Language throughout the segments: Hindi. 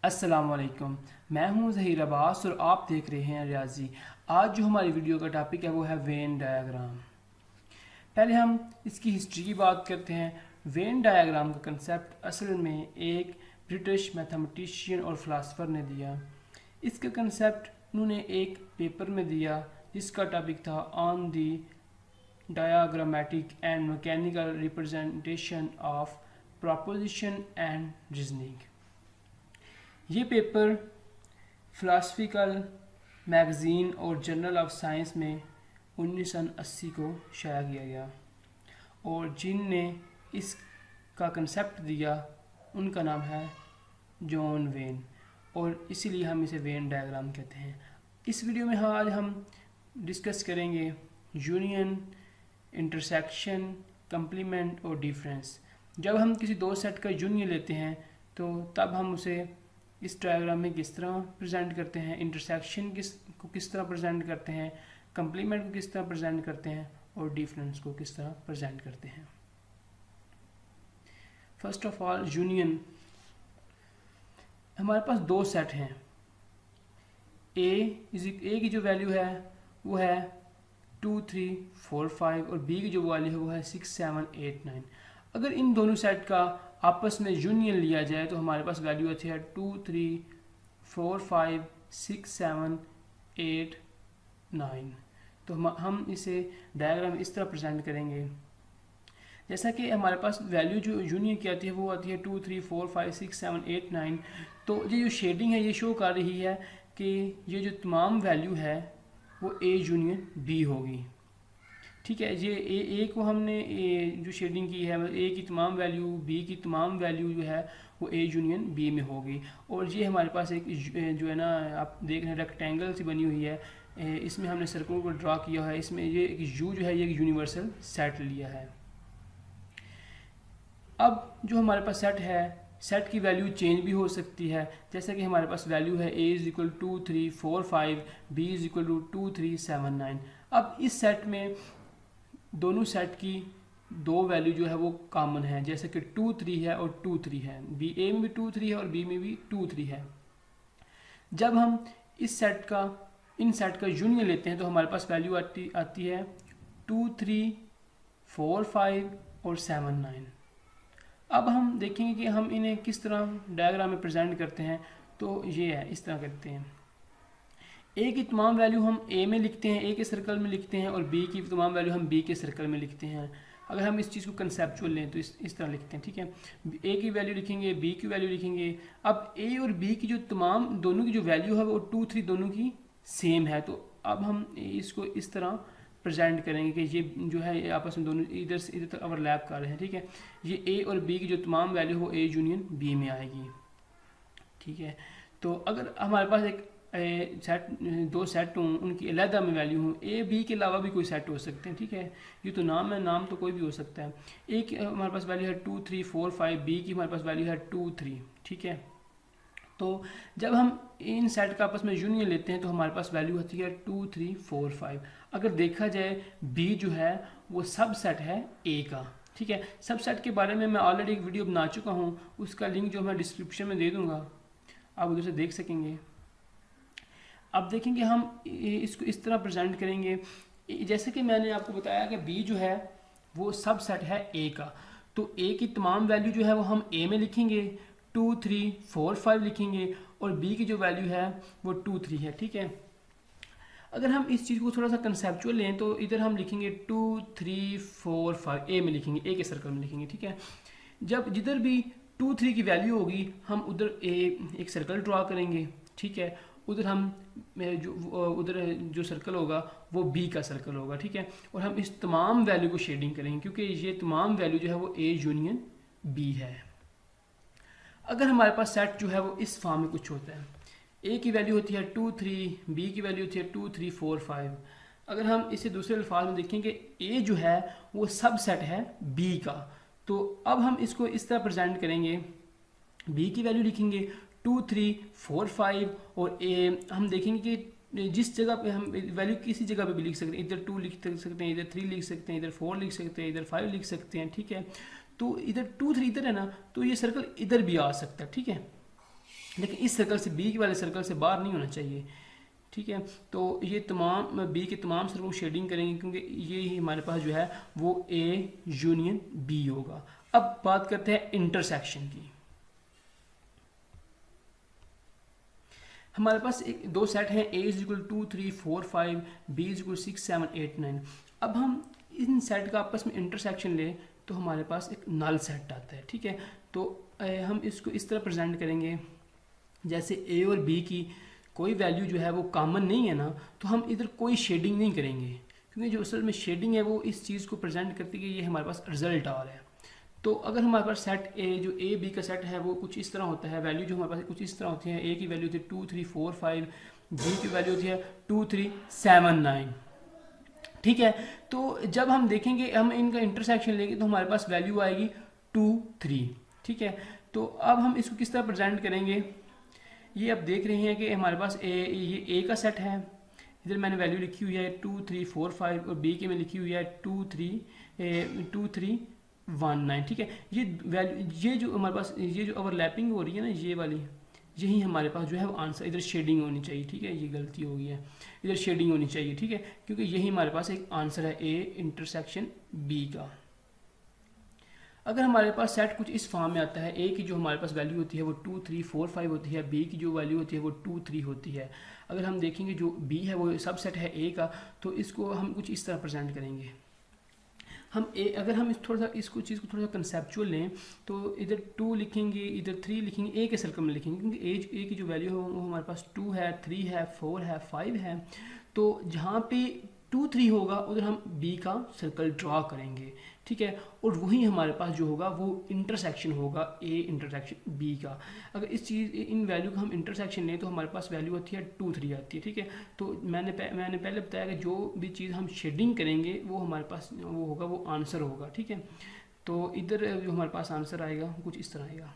अस्सलाम वालेकुम। मैं हूं ज़हीर अब्बास और आप देख रहे हैं रियाजी। आज जो हमारी वीडियो का टॉपिक है वो है वेन डायग्राम। पहले हम इसकी हिस्ट्री की बात करते हैं। वेन डायग्राम का कंसेप्ट असल में एक ब्रिटिश मैथमेटिशियन और फ़िलासफ़र ने दिया। इसका कंसेप्ट उन्होंने एक पेपर में दिया जिसका टॉपिक था on the diagrammatic and mechanical representation of proposition and reasoning. ये पेपर फ़िलासफ़िकल मैगज़ीन और जर्नल ऑफ साइंस में 1980 को शाया किया गया और जिनने इसका कंसेप्ट दिया उनका नाम है जॉन वेन और इसीलिए हम इसे वेन डायग्राम कहते हैं। इस वीडियो में आज हम डिस्कस करेंगे यूनियन, इंटरसेक्शन, कंप्लीमेंट और डिफरेंस। जब हम किसी दो सेट का यूनियन लेते हैं तो तब हम उसे इस डायग्राम में किस तरह प्रेजेंट करते हैं, इंटरसेक्शन को किस तरह प्रेजेंट करते हैं, कंप्लीमेंट को किस तरह प्रेजेंट करते हैं और डिफरेंस को किस तरह प्रेजेंट करते हैं। First of all union. हमारे पास दो सेट हैं। ए की जो वैल्यू है वो है 2, 3, 4, 5 और बी की जो वैल्यू है वो है 6, 7, 8, 9। अगर इन दोनों सेट का आपस में यूनियन लिया जाए तो हमारे पास वैल्यू आती है 2, 3, 4, 5, 6, 7, 8, 9। तो हम इसे डायग्राम इस तरह प्रेजेंट करेंगे जैसा कि हमारे पास वैल्यू जो यूनियन की आती है वो आती है 2, 3, 4, 5, 6, 7, 8, 9। तो ये जो शेडिंग है ये शो कर रही है कि ये जो तमाम वैल्यू है वो ए यूनियन बी होगी। ठीक है, ये ए को हमने जो शेडिंग की है ए की तमाम वैल्यू, बी की तमाम वैल्यू जो है वो ए यूनियन बी में होगी। और ये हमारे पास एक जो है ना, आप देख रहे हैं रेक्टेंगल सी बनी हुई है, इसमें हमने सर्कल को ड्रा किया है। इसमें ये एक यू जो है ये एक यूनिवर्सल सेट लिया है। अब जो हमारे पास सेट है, सेट की वैल्यू चेंज भी हो सकती है। जैसे कि हमारे पास वैल्यू है a is equal 2, 3, 4, 5, b is equal to 2, 3, 7, 9। अब इस सेट में दोनों सेट की दो वैल्यू जो है वो कॉमन है, जैसे कि 2, 3 है और 2, 3 है। बी ए में भी 2, 3 है और बी में भी 2, 3 है। जब हम इस सेट का इन सेट का यूनियन लेते हैं तो हमारे पास वैल्यू आती है 2, 3, 4, 5 और 7, 9। अब हम देखेंगे कि हम इन्हें किस तरह डायग्राम में प्रेजेंट करते हैं। तो ये है, इस तरह करते हैं। ए की तमाम वैल्यू हम ए में लिखते हैं, ए के सर्कल में लिखते हैं, और बी की तमाम वैल्यू हम बी के सर्कल में लिखते हैं। अगर हम इस चीज़ को कंसेप्चुअल लें तो इस तरह लिखते हैं। ठीक है, ए की वैल्यू लिखेंगे, बी की वैल्यू लिखेंगे। अब ए और बी की जो तमाम दोनों की जो वैल्यू है वो 2, 3 दोनों की सेम है। तो अब हम इसको इस तरह प्रेजेंट करेंगे कि ये जो है ये आपस में दोनों इधर से इधर तक ओवरलैप कर रहे हैं। ठीक है, ये ए और बी की जो तमाम वैल्यू हो ए यूनियन बी में आएगी। ठीक है, तो अगर हमारे पास एक सेट दो सेट हों, उनकी अलहदा में वैल्यू हों, ए बी के अलावा भी कोई सेट हो सकते हैं। ठीक है, ये तो नाम है, नाम तो कोई भी हो सकता है। ए की हमारे पास वैल्यू है 2, 3, 4, 5, बी की हमारे पास वैल्यू है 2, 3। ठीक है, तो जब हम इन सेट का आपस में यूनियन लेते हैं तो हमारे पास वैल्यू होती है 2, 3, 4, 5। अगर देखा जाए बी जो है वो सब सेट है ए का। ठीक है, सब सेट के बारे में मैं ऑलरेडी एक वीडियो बना चुका हूँ, उसका लिंक जो मैं डिस्क्रिप्शन में दे दूँगा, आप उधर से देख सकेंगे। अब देखेंगे हम इसको इस तरह प्रेजेंट करेंगे। जैसे कि मैंने आपको बताया कि बी जो है वो सब सेट है ए का, तो ए की तमाम वैल्यू जो है वो हम ए में लिखेंगे, 2, 3, 4, 5 लिखेंगे, और बी की जो वैल्यू है वो 2, 3 है। ठीक है, अगर हम इस चीज़ को थोड़ा सा कंसेप्चुअल लें तो इधर हम लिखेंगे 2, 3, 4, 5 ए में लिखेंगे, ए के सर्कल में लिखेंगे। ठीक है, जब जिधर भी 2, 3 की वैल्यू होगी हम उधर एक सर्कल ड्रा करेंगे। ठीक है, उधर हम उधर जो सर्कल होगा वो बी का सर्कल होगा। ठीक है, और हम इस तमाम वैल्यू को शेडिंग करेंगे क्योंकि ये तमाम वैल्यू जो है वो ए यूनियन बी है। अगर हमारे पास सेट जो है वो इस फॉर्म में कुछ होता है, ए की वैल्यू होती है 2, 3, बी की वैल्यू होती है 2, 3, 4, 5। अगर हम इसे दूसरे अल्फाज में देखेंगे ए जो है वो सब सेट है बी का, तो अब हम इसको इस तरह प्रेजेंट करेंगे। बी की वैल्यू लिखेंगे 2, 3, 4, 5 और ए हम देखेंगे कि जिस जगह पे हम वैल्यू किसी जगह पे भी लिख सकते हैं, इधर 2 लिख सकते हैं, इधर 3 लिख सकते हैं, इधर 4 लिख सकते हैं, इधर 5 लिख सकते हैं। ठीक है, तो इधर 2, 3 इधर है ना, तो ये सर्कल इधर भी आ सकता है। ठीक है, लेकिन इस सर्कल से, बी वाले सर्कल से बाहर नहीं होना चाहिए, ठीक है। तो ये तमाम बी के तमाम सर्कल को शेडिंग करेंगे क्योंकि ये ही हमारे पास जो है वो ए यूनियन बी होगा। अब बात करते हैं इंटरसेक्शन की। हमारे पास एक दो सेट हैं, A is equal 2 3 4 5, B is equal 6 7 8 9। अब हम इन सेट का आपस में इंटरसेक्शन लें तो हमारे पास एक नल सेट आता है, ठीक है। तो हम इसको इस तरह प्रेजेंट करेंगे, जैसे ए और बी की कोई वैल्यू जो है वो कॉमन नहीं है ना, तो हम इधर कोई शेडिंग नहीं करेंगे, क्योंकि जो असल में शेडिंग है वो इस चीज़ को प्रेजेंट करती है कि ये हमारे पास रिजल्ट आ रहा है। तो अगर हमारे पास सेट ए, जो ए बी का सेट है वो कुछ इस तरह होता है, वैल्यू जो हमारे पास कुछ इस तरह होती है, ए की वैल्यू होती है 2 3 4 5, बी की वैल्यू होती है 2 3 7 9, ठीक है। तो जब हम देखेंगे, हम इनका इंटरसेक्शन लेंगे तो हमारे पास वैल्यू आएगी 2 3, ठीक है। तो अब हम इसको किस तरह प्रेजेंट करेंगे, ये आप देख रहे हैं कि हमारे पास ये ए का सेट है, इधर मैंने वैल्यू लिखी हुई है 2 3 4 5, और बी की में लिखी हुई है 2 3 1 9, ठीक है। ये वैल्यू, ये जो हमारे पास ये जो ओवरलैपिंग हो रही है ना, ये वाली, यही हमारे पास जो है वो आंसर, इधर शेडिंग होनी चाहिए, ठीक है। ये गलती हो गई है, इधर शेडिंग होनी चाहिए, ठीक है, क्योंकि यही हमारे पास एक आंसर है ए इंटरसेक्शन बी का। अगर हमारे पास सेट कुछ इस फॉर्म में आता है, ए की जो हमारे पास वैल्यू होती है वो 2 3 4 5 होती है, बी की जो वैल्यू होती है वो 2 3 होती है। अगर हम देखेंगे जो बी है वो सब सेट है ए का, तो इसको हम कुछ इस तरह प्रेजेंट करेंगे। हम अगर हम थोड़ा सा इसको चीज़ को थोड़ा सा कंसेप्चुअल लें तो इधर 2 लिखेंगे, इधर 3 लिखेंगे, ए के सर्कल में लिखेंगे, क्योंकि ए की जो वैल्यू है वो हमारे पास 2 है, 3 है, 4 है, 5 है। तो जहाँ पे 2 3 होगा उधर हम बी का सर्कल ड्रॉ करेंगे, ठीक है। और वही हमारे पास जो होगा वो इंटरसेक्शन होगा ए इंटरसेक्शन बी का। अगर इस चीज़ इन वैल्यू का हम इंटरसेक्शन लें तो हमारे पास वैल्यू होती है 2 3 आती है, ठीक है। तो मैंने पहले बताया कि जो भी चीज़ हम शेडिंग करेंगे वो हमारे पास वो होगा, वो आंसर होगा, ठीक है। तो इधर जो हमारे पास आंसर आएगा कुछ इस तरह आएगा,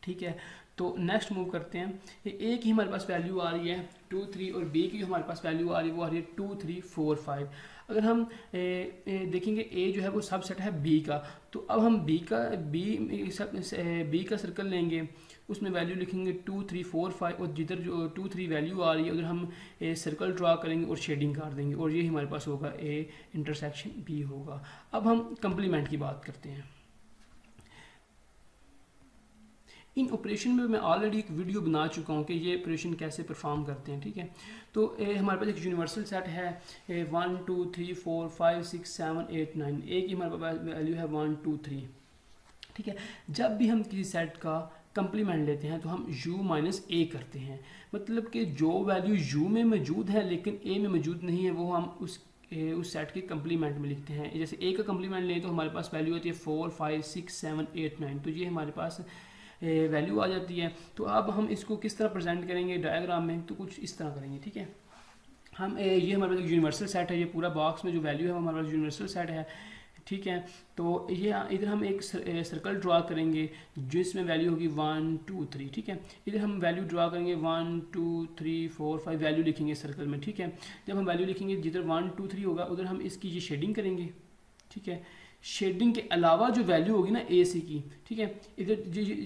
ठीक है। तो नेक्स्ट मूव करते हैं, ए की हमारे पास वैल्यू आ रही है 2 3, और बी की हमारे पास वैल्यू आ रही है वो आ रही है 2 3 4 5। अगर हम देखेंगे ए जो है वो सबसेट है बी का, तो अब हम बी का सर्कल लेंगे, उसमें वैल्यू लिखेंगे 2 3 4 5, और जिधर जो 2 3 वैल्यू आ रही है उधर हम सर्कल ड्रा करेंगे और शेडिंग कर देंगे, और ये हमारे पास होगा ए इंटरसेक्शन बी होगा। अब हम कंप्लीमेंट की बात करते हैं। इन ऑपरेशन में मैं ऑलरेडी एक वीडियो बना चुका हूँ कि ये ऑपरेशन कैसे परफॉर्म करते हैं, ठीक है। तो हमारे पास एक यूनिवर्सल सेट है 1 2 3 4 5 6 7 8 9, ए की हमारे पास वैल्यू है 1 2 3, ठीक है। जब भी हम किसी सेट का कंप्लीमेंट लेते हैं तो हम u माइनस ए करते हैं, मतलब कि जो वैल्यू u में मौजूद है लेकिन a में मौजूद नहीं है वो हम उस सेट के कंप्लीमेंट में लिखते हैं। जैसे a का कंप्लीमेंट लें तो हमारे पास वैल्यू होती है 4 5 6 7 8 9, तो ये हमारे पास वैल्यू आ जाती है। तो अब हम इसको किस तरह प्रेजेंट करेंगे डायग्राम में, तो कुछ इस तरह करेंगे, ठीक है। हम ये हमारे पास यूनिवर्सल सेट है, ये पूरा बॉक्स में जो वैल्यू है वो हमारे पास यूनिवर्सल सेट है, ठीक है। तो ये इधर हम एक सर्कल ड्रा करेंगे जिसमें वैल्यू होगी 1 2 3, ठीक है। इधर हम वैल्यू ड्रा करेंगे 1 2 3 4 5, वैल्यू लिखेंगे सर्कल में, ठीक है। जब हम वैल्यू लिखेंगे जिधर 1 2 3 होगा उधर हम इसकी ये शेडिंग करेंगे, ठीक है। शेडिंग के अलावा जो वैल्यू होगी ना ए सी की, ठीक है, इधर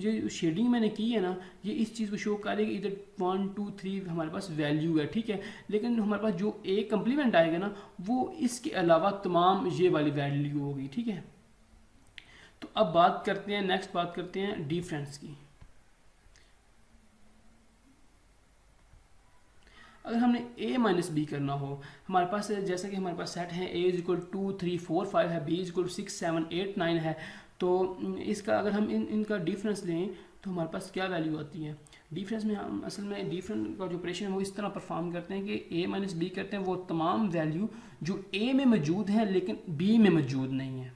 जो शेडिंग मैंने की है ना ये इस चीज़ को शो करेगी, इधर 1 2 3 हमारे पास वैल्यू है, ठीक है। लेकिन हमारे पास जो ए कंप्लीमेंट आएगा ना वो इसके अलावा तमाम ये वाली वैल्यू होगी, ठीक है। तो अब बात करते हैं, नेक्स्ट बात करते हैं डिफरेंस की। अगर हमने a माइनस बी करना हो, हमारे पास जैसा कि हमारे पास सेट है a इज इक्वल 2 3 4 5 है, b इज इक्वल 6 7 8 9 है, तो इसका अगर हम इनका डिफरेंस लें तो हमारे पास क्या वैल्यू आती है। डिफरेंस में हम असल में डिफरेंस का जो ऑपरेशन है वो इस तरह परफॉर्म करते हैं कि a माइनस बी करते हैं वो तमाम वैल्यू जो a में मौजूद है लेकिन b में मौजूद नहीं है।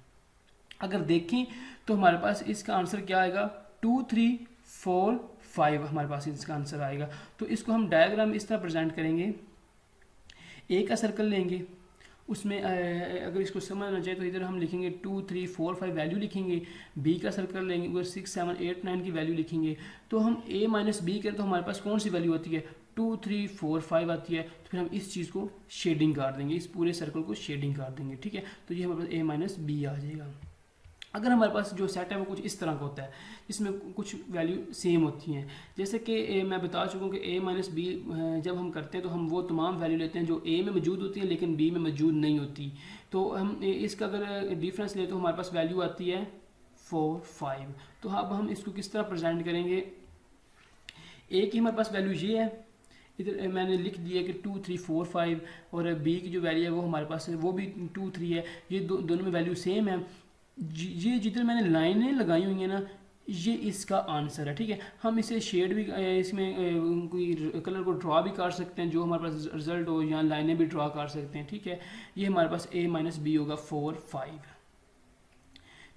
अगर देखें तो हमारे पास इसका आंसर क्या आएगा, 2 3 4 5 हमारे पास इसका आंसर आएगा। तो इसको हम डायग्राम इस तरह प्रेजेंट करेंगे, ए का सर्कल लेंगे, उसमें अगर इसको समझना चाहिए तो इधर हम लिखेंगे 2 3 4 5 वैल्यू लिखेंगे, बी का सर्कल लेंगे उधर 6 7 8 9 की वैल्यू लिखेंगे। तो हम a माइनस बी करें तो हमारे पास कौन सी वैल्यू आती है, 2 3 4 5 आती है। तो फिर हम इस चीज़ को शेडिंग कर देंगे, इस पूरे सर्कल को शेडिंग कर देंगे, ठीक है। तो ये हमारे पास a माइनस बी आ जाएगा। अगर हमारे पास जो सेट है वो कुछ इस तरह का होता है जिसमें कुछ वैल्यू सेम होती हैं, जैसे कि मैं बता चुका हूँ कि a माइनस बी जब हम करते हैं तो हम वो तमाम वैल्यू लेते हैं जो a में मौजूद होती हैं लेकिन b में मौजूद नहीं होती। तो हम इसका अगर डिफरेंस लें तो हमारे पास वैल्यू आती है 4 5। तो अब हम इसको किस तरह प्रेजेंट करेंगे, a की हमारे पास वैल्यू ये है, इधर मैंने लिख दिया कि 2 3 4 5, और b की जो वैल्यू है वो हमारे पास है वो भी 2 3 है, ये दोनों में वैल्यू सेम है। ये जितने मैंने लाइनें लगाई हुई हैं ना ये इसका आंसर है, ठीक है। हम इसे शेड भी इसमें कोई कलर को ड्रा भी कर सकते हैं जो हमारे पास रिजल्ट हो, या लाइनें भी ड्रा कर सकते हैं, ठीक है। ये हमारे पास a माइनस बी होगा 4 5,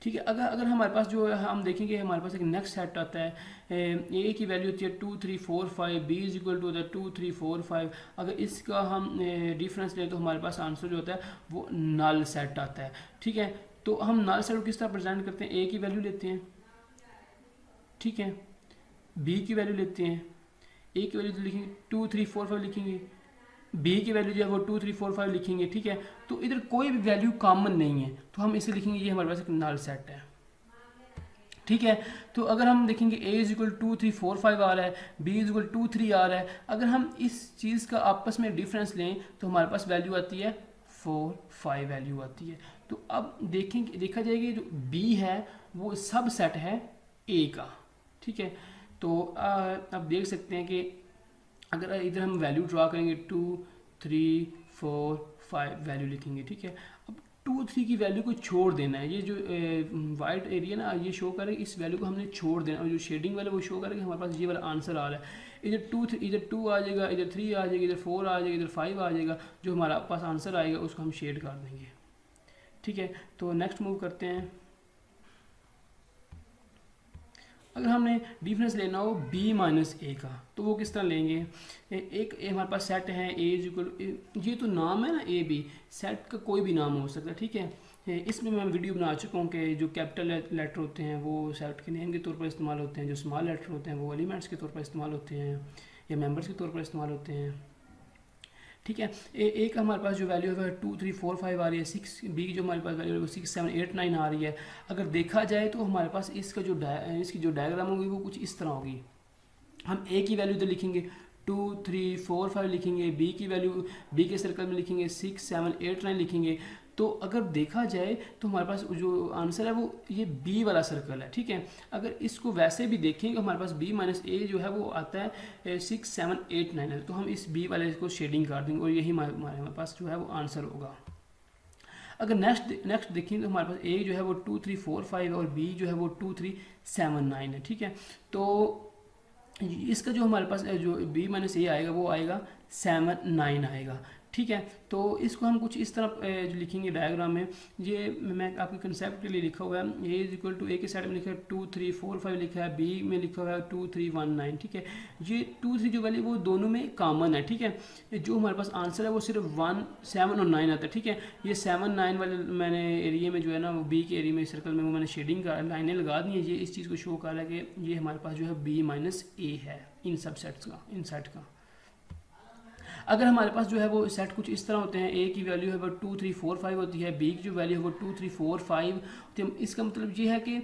ठीक है। अगर हमारे पास जो है हम देखेंगे हमारे पास एक नेक्स्ट सेट आता है, a की वैल्यू होती है 2 3 4 5, b इज इक्वल टू होता है 2 3 4 5। अगर इसका हम डिफरेंस लें तो हमारे पास आंसर जो होता है वो नल सेट आता है, ठीक है। तो हम नल सेट को किस तरह प्रेजेंट करते हैं, a की वैल्यू लेते हैं, ठीक है, b की वैल्यू लेते हैं, a की वैल्यू तो लिखेंगे 2 3 4 5 लिखेंगे, b की वैल्यू जो है वो 2 3 4 5 लिखेंगे, ठीक है। तो इधर कोई भी वैल्यू कॉमन नहीं है तो हम इसे लिखेंगे ये हमारे पास एक नल सेट है, ठीक है। तो अगर हम देखेंगे a इज इक्वल 2 3 4 5 आ रहा है, b इज इक्वल 2 3 आ रहा है, अगर हम इस चीज़ का आपस में डिफरेंस लें तो हमारे पास वैल्यू आती है 4 5 वैल्यू आती है। तो अब देखा जाएगा जो b है वो सब सेट है a का, ठीक है। तो अब देख सकते हैं कि अगर इधर हम वैल्यू ड्रा करेंगे 2 3 4 5 वैल्यू लिखेंगे, ठीक है। अब 2 3 की वैल्यू को छोड़ देना है, ये जो वाइट एरिया ना ये शो करेगा, इस वैल्यू को हमने छोड़ देना, और जो शेडिंग वाला वो शो करेगा हमारे पास ये वाला आंसर आ रहा है। इधर 2 आ जाएगा, इधर 3 आ जाएगा, इधर 4 आ जाएगा, इधर 5 आ जाएगा, जो हमारा पास आंसर आएगा उसको हम शेड कर देंगे, ठीक है। तो नेक्स्ट मूव करते हैं। अगर हमने डिफरेंस लेना हो b माइनस ए का तो वो किस तरह लेंगे, एक हमारे पास सेट है a इज इक्वल, ये तो नाम है ना a b, सेट का कोई भी नाम हो सकता है, ठीक है। इसमें मैं वीडियो बना चुका हूँ कि जो कैपिटल लेटर होते हैं वो सेट के नेम के तौर पर इस्तेमाल होते हैं, जो स्मॉल लेटर होते हैं वो एलिमेंट्स के तौर पर इस्तेमाल होते हैं या मेंबर्स के तौर पर इस्तेमाल होते हैं, ठीक है। एक हमारे पास जो वैल्यू है 2 3 4 5 आ रही है, 6 b की जो हमारे पास वैल्यू है वो 6 7 8 9 आ रही है। अगर देखा जाए तो हमारे पास इसकी जो डायग्राम होगी वो कुछ इस तरह होगी। हम a की वैल्यू इधर लिखेंगे 2 3 4 5 लिखेंगे, b की वैल्यू b के सर्कल में लिखेंगे 6 7 8 9 लिखेंगे। तो अगर देखा जाए तो हमारे पास जो आंसर है वो ये b वाला सर्कल है, ठीक है। अगर इसको वैसे भी देखेंगे हमारे पास b माइनस ए जो है वो आता है 6 7 8 9 है, तो हम इस b वाले को शेडिंग कर देंगे और यही हमारे पास जो है वो आंसर होगा। अगर नेक्स्ट देखेंगे तो हमारे पास a जो है वो 2 3 4 5 और b जो है वो 2 3 7 9 है, ठीक है। तो इसका जो हमारे पास जो b माइनस ए आएगा वो आएगा 7 9 आएगा, ठीक है। तो इसको हम कुछ इस तरह जो लिखेंगे डायग्राम में, ये मैं आपके कंसेप्ट के लिए लिखा हुआ है, a इज इक्वल टू ए के साइड में लिखा है 2 3 4 5 लिखा है, b में लिखा हुआ है 2 3 1 9, ठीक है। ये 2 3 जो वैल्यू वो दोनों में कॉमन है, ठीक है। जो हमारे पास आंसर है वो सिर्फ 1 7 और 9 आता है, ठीक है। ये 7 9 वाले मैंने एरिया में जो है ना वो b के एरिया में सर्कल में वो मैंने शेडिंग का लाइनें लगा दी हैं, ये इस चीज़ को शो कर रहा है कि ये हमारे पास जो है b माइनस ए है इन सब सेट्स का, इन सेट का। अगर हमारे पास जो है वो सेट कुछ इस तरह होते हैं, a की वैल्यू है वो 2 3 4 5 होती है, b की जो वैल्यू है वो 2 3 4 5, तो इसका मतलब ये है कि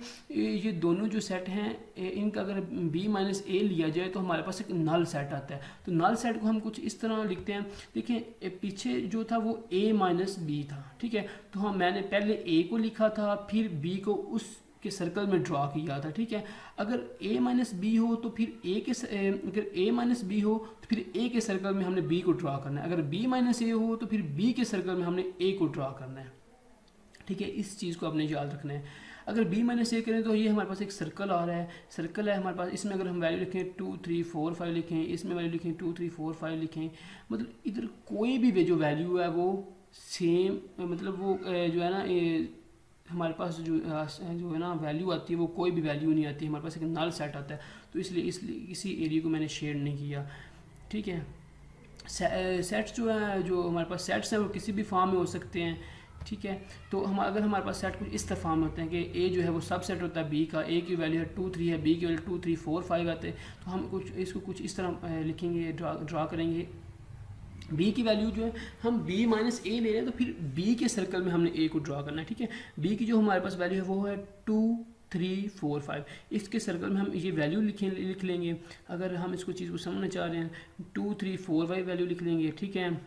ये दोनों जो सेट हैं इनका अगर b माइनस ए लिया जाए तो हमारे पास एक नल सेट आता है। तो नल सेट को हम कुछ इस तरह लिखते हैं, देखिए पीछे जो था वो a माइनस बी था, ठीक है। तो हाँ मैंने पहले a को लिखा था फिर b को उस के सर्कल में ड्रा किया था, ठीक है। अगर a माइनस बी हो तो फिर अगर a माइनस बी हो तो फिर a के सर्कल में हमने b को ड्रा करना है, अगर b माइनस ए हो तो फिर b के सर्कल में हमने a को ड्रा करना है, ठीक है। इस चीज़ को आपने याद रखना है। अगर b माइनस ए करें तो ये हमारे पास एक सर्कल आ रहा है, सर्कल है हमारे पास, इसमें अगर हम वैल्यू लिखें 2 3 4 5 लिखें, इसमें वैल्यू लिखें 2 3 4 5 लिखें, मतलब इधर कोई भी जो वैल्यू है वो सेम, मतलब वो जो है ना हमारे पास जो है ना वैल्यू आती है वो कोई भी वैल्यू नहीं आती, हमारे पास एक नल सेट आता है। तो इसलिए इसी एरिया को मैंने शेड नहीं किया, ठीक है। सेट्स जो है जो हमारे पास सेट्स हैं वो किसी भी फॉर्म में हो सकते हैं, ठीक है। तो अगर हमारे पास सेट कुछ इस तरह फॉर्म होते हैं कि a जो है वो सब सेट होता है b का, a की वैल्यू है 2 3 है, b की वैल्यू 2 3 4 5 आते हैं, तो हम इसको कुछ इस तरह लिखेंगे, ड्रा करेंगे बी की वैल्यू जो है हम बी माइनस ए ले रहे हैं, तो फिर बी के सर्कल में हमने ए को ड्रा करना है, ठीक है। बी की जो हमारे पास वैल्यू है वो है 2 3 4 5, इसके सर्कल में हम ये वैल्यू लिख लेंगे। अगर हम इसको चीज़ को समझना चाह रहे हैं 2 3 4 5 वैल्यू लिख लेंगे, ठीक है।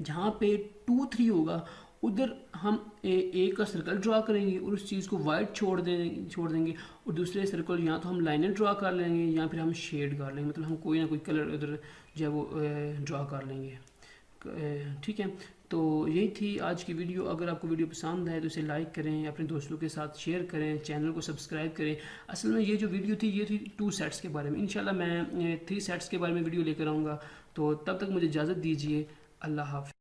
जहाँ पे 2 3 होगा उधर हम ए का सर्कल ड्रा करेंगे और उस चीज़ को वाइट छोड़ देंगे, और दूसरे सर्कल या तो हम लाइनें ड्रा कर लेंगे या फिर हम शेड कर लेंगे, मतलब हम कोई ना कोई कलर उधर जो है वो ड्रा कर लेंगे, ठीक है। तो यही थी आज की वीडियो। अगर आपको वीडियो पसंद आए तो इसे लाइक करें, अपने दोस्तों के साथ शेयर करें, चैनल को सब्सक्राइब करें। असल में ये जो वीडियो थी ये थी 2 सेट्स के बारे में, इंशाल्लाह मैं 3 सेट्स के बारे में वीडियो लेकर आऊँगा। तो तब तक मुझे इजाज़त दीजिए, अल्लाह हाफ़िज़।